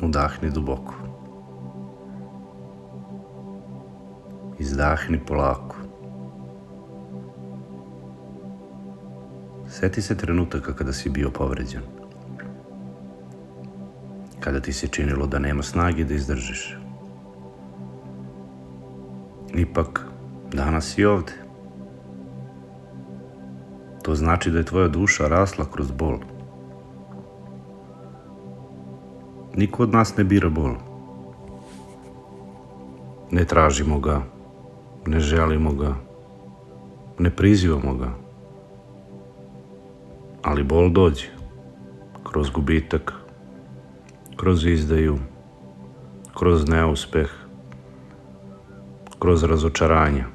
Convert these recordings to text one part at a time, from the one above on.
Udahni duboko. Izdahni polako. Sjeti se trenutaka kada si bio povređen. Kada ti se činilo da nema snage da izdržiš. Ipak, danas si ovde. To znači da je tvoja duša rasla kroz bol. Niko od nas ne bira bol. Ne tražimo ga, ne želimo ga, ne prizivamo ga. Ali bol dođe, kroz gubitak, kroz izdaju, kroz neuspeh, kroz razočaranja.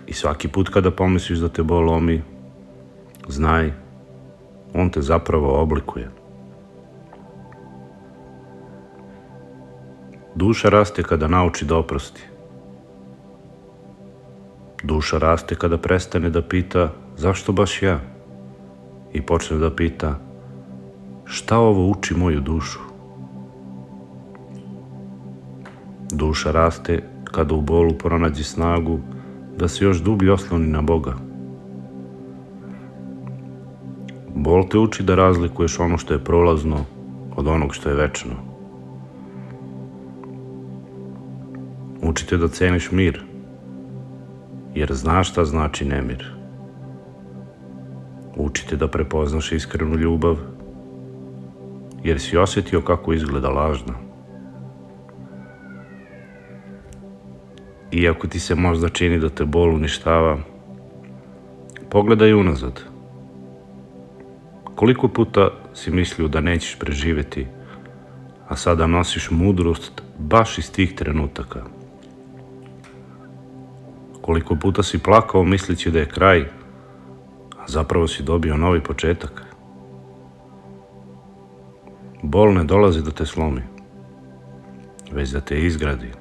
I svaki put kada pomisliš da te bol lomi, znaj, on te zapravo oblikuje. Duša raste kada nauči da oprosti. Duša raste kada prestane da pita zašto baš ja i počne da pita šta ovo uči moju dušu. Duša raste kada u bolu pronađe snagu da se još dublje osloni na Boga. Bol te uči da razlikuješ ono što je prolazno od onog što je večno. Uči te da ceniš mir, jer znaš šta znači nemir. Uči te da prepoznaš iskrenu ljubav, jer si osjetio kako izgleda lažna. Iako ti se možda čini da te bol uništava, pogledaj unazad. Koliko puta si mislio da nećeš preživeti, a sada nosiš mudrost baš iz tih trenutaka? Koliko puta si plakao misleći da je kraj, a zapravo si dobio novi početak? Bol ne dolazi da te slomi, već da te izgradi.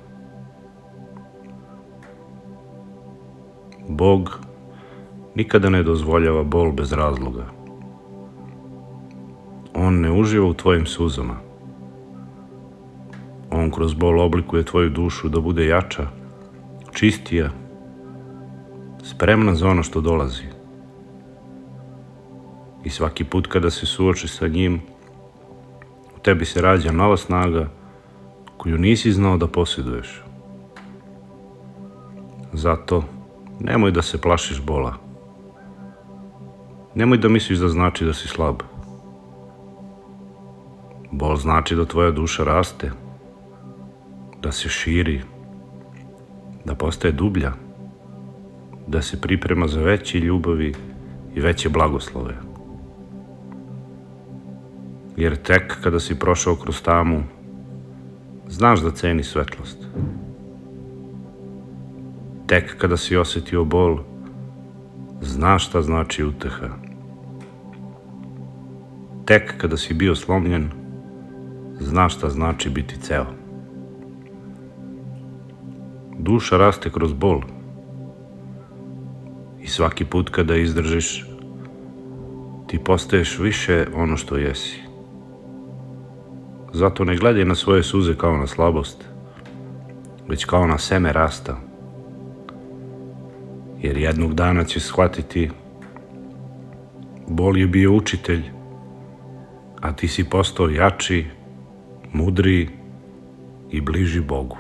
Bog nikada ne dozvoljava bol bez razloga. On ne uživa u tvojim suzama. On kroz bol oblikuje tvoju dušu da bude jača, čistija, spremna za ono što dolazi. I svaki put kada se suočiš sa njim, u tebi se rađa nova snaga koju nisi znao da posjeduješ. Zato nemoj da se plašiš bola. Nemoj da misliš da znači da si slab. Bol znači da tvoja duša raste, da se širi, da postaje dublja, da se priprema za veće ljubavi i veće blagoslove. Jer tek kada si prošao kroz tamu, znaš da ceni svetlost. Tek kada si osjetio bol, znaš šta znači uteha. Tek kada si bio slomljen, znaš šta znači biti ceo. Duša raste kroz bol. I svaki put kada izdržiš, ti postaješ više ono što jesi. Zato ne gledaj na svoje suze kao na slabost, već kao na seme rasta. Jer jednog dana ćeš shvatiti, bol je bio učitelj, a ti si postao jači, mudriji i bliži Bogu.